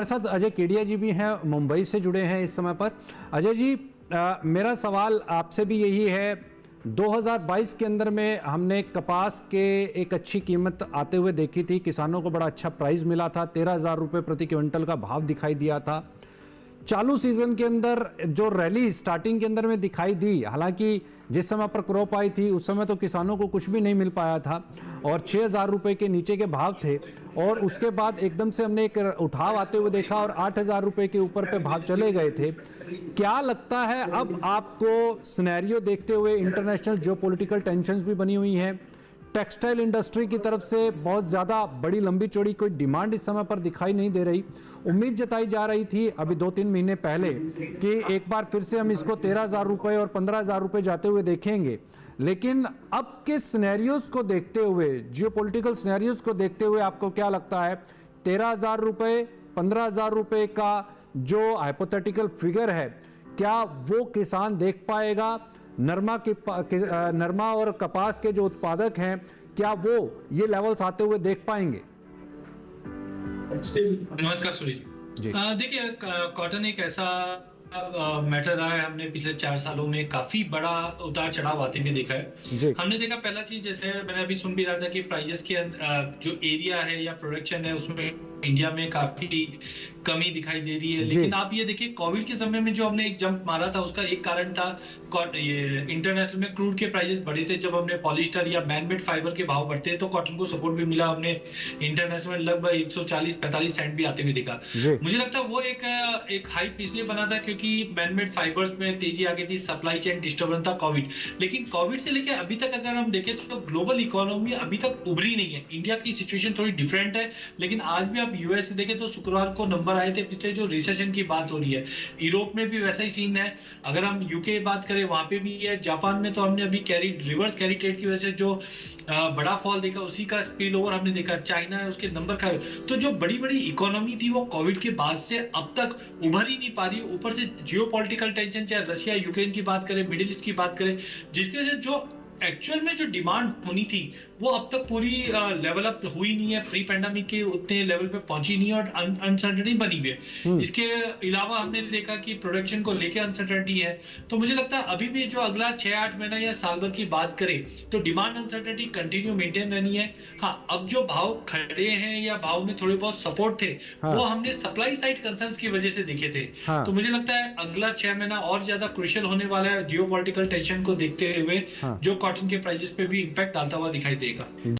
हमारे साथ अजय केडिया जी भी हैं, मुंबई से जुड़े हैं इस समय पर। अजय जी, मेरा सवाल आपसे भी यही है, 2022 के अंदर में हमने कपास के एक अच्छी कीमत आते हुए देखी थी, किसानों को बड़ा अच्छा प्राइस मिला था, 13,000 रुपये प्रति क्विंटल का भाव दिखाई दिया था। चालू सीजन के अंदर जो रैली स्टार्टिंग के अंदर में दिखाई दी, हालांकि जिस समय पर क्रॉप आई थी उस समय तो किसानों को कुछ भी नहीं मिल पाया था और 6,000 रुपये के नीचे के भाव थे, और उसके बाद एकदम से हमने एक उठाव आते हुए देखा और 8,000 रुपये के ऊपर पे भाव चले गए थे। क्या लगता है अब आपको सिनेरियो देखते हुए, इंटरनेशनल जियोपॉलिटिकल टेंशंस भी बनी हुई हैं, टेक्सटाइल इंडस्ट्री की तरफ से बहुत ज़्यादा बड़ी लंबी चौड़ी कोई डिमांड इस समय पर दिखाई नहीं दे रही। उम्मीद जताई जा रही थी अभी 2-3 महीने पहले कि एक बार फिर से हम इसको 13,000 रुपये और 15,000 रुपये जाते हुए देखेंगे, लेकिन अब के सिनेरियोज को देखते हुए, जियोपॉलिटिकल सिनेरियोज को देखते हुए आपको क्या लगता है, 13,000 रुपये 15,000 रुपये का जो हाइपोथेटिकल फिगर है, क्या वो किसान देख पाएगा? नरमा और कपास के जो उत्पादक हैं, क्या वो ये लेवल्स आते हुए देख पाएंगे? नमस्कार सूर्य जी। देखिए, कॉटन एक ऐसा मैटर रहा है, हमने पिछले 4 सालों में काफी बड़ा उतार चढ़ाव आते हुए देखा है। हमने देखा, पहला चीज जैसे मैंने अभी सुन भी रहा था कि प्राइजेस के जो एरिया है या प्रोडक्शन है उसमें इंडिया में काफी कमी दिखाई दे रही है। लेकिन आप ये देखिए, कोविड के समय में जो हमने एक जंप मारा था उसका एक कारण था ये इंटरनेशनल में क्रूड के प्राइसेस बढ़े थे। जब हमने पॉलिस्टर या मैनमेड फाइबर के भाव बढ़ते तो कॉटन को सपोर्ट भी मिला। हमने इंटरनेशनल में लगभग 140-45 सेंट भी आते हुए दिखा। मुझे लगता है वो एक हाइप इसलिए बना था क्योंकि मैनमेड फाइबर्स में तेजी आ गई थी, सप्लाई चेन डिस्टर्बेंस था कोविड। लेकिन कोविड से लेकर अभी तक अगर हम देखें तो ग्लोबल इकोनॉमी अभी तक उभरी नहीं है। इंडिया की सिचुएशन थोड़ी डिफरेंट है, लेकिन आज भी आप यूएस से देखें तो शुक्रवार को नंबर आए थे पिछले, जो रिसेशन की बात हो रही है। यूरोप में भी वैसा ही सीन है। अगर हम यूके की बात करें वहां पे भी है। जापान में तो हमने अभी रिवर्स कैरी ट्रेड की वजह से जो बड़ा फॉल देखा, उसी का स्पिल ओवर हमने देखा। चाइना है, उसके नंबर खाए। तो जो बड़ी बड़ी इकोनॉमी थी वो कोविड के बाद से अब तक उभर ही नहीं पा रही। ऊपर से जियोपॉलिटिकल टेंशन, चाहे रशिया यूक्रेन की बात करें, मिडिल ईस्ट की बात करें, जिसकी वजह से जो एक्चुअल में जो डिमांड होनी थी वो अब तक पूरी लेवल अप हुई नहीं है, प्री पैंडेमिक के उतने लेवल पे पहुंची नहीं है और अनसर्टेनिटी बनी हुई है। इसके अलावा हमने देखा कि प्रोडक्शन को लेकर अनसर्टेनिटी है। तो मुझे लगता है अभी भी जो अगला 6-8 महीना या साल भर की बात करें तो डिमांड अनसर्टेनिटी कंटिन्यू मेंटेन रहनी है। हाँ, अब जो भाव खड़े हैं या भाव में थोड़े बहुत सपोर्ट थे, वो हमने सप्लाई साइड कंसर्न्स की वजह से देखे थे। तो मुझे लगता है अगला 6 महीना और ज्यादा क्रूशियल होने वाला है, जियोपॉलिटिकल टेंशन को देखते हुए जो कॉटन के प्राइसेस पे भी इंपैक्ट डालता हुआ दिखाई देगा।